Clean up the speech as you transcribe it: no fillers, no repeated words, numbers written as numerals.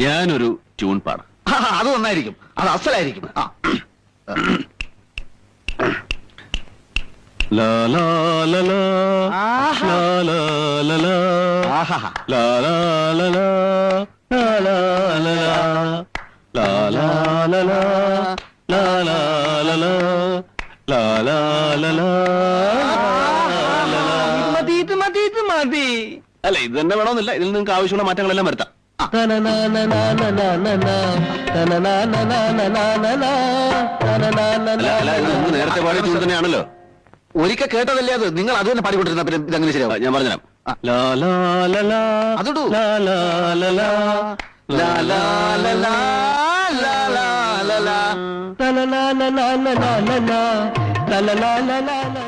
ഞാനൊരു ട്യൂൺ പാടാം. അത് നന്നായിരിക്കും, അത് അസലായിരിക്കും. ലാ ലാ ലാ ലാ ലാ ലാ ലാ ലാ ആഹാ ലാ ലാ ലാ ലാ ലാ ലാ ലാ ലാ ലാ ലാ ലാ ലാ ലാ ലാ ലാ ലാ ലാ ലാ. മതി. അല്ല, ഇത് തന്നെ വേണമെന്നില്ല. ഇതിൽ നിങ്ങൾക്ക് ആവശ്യമുള്ള മാറ്റങ്ങളെല്ലാം വരുത്താം. നേരത്തെ പാടിയ ട്യൂൺ തന്നെയാണല്ലോ. ഒരിക്കൽ കേട്ടതല്ലേ അത്? നിങ്ങൾ അത് തന്നെ പാടിക്കൊണ്ടിരുന്ന പിന്നെ ഇതങ്ങനെ ശരിയാവും. ഞാൻ പറഞ്ഞുതരാം. ലാ ലാ ലാ ലാ അതിടൂ. ലാ ലാ ലാ ലാ ലാ ലാ ലാ ലാ ലാ ലാ ലാ ലാ. ലാ ലാ ലാ ലാ ലാ ലാ ലാ ലാ ലാ ലാ ലാ ലാ.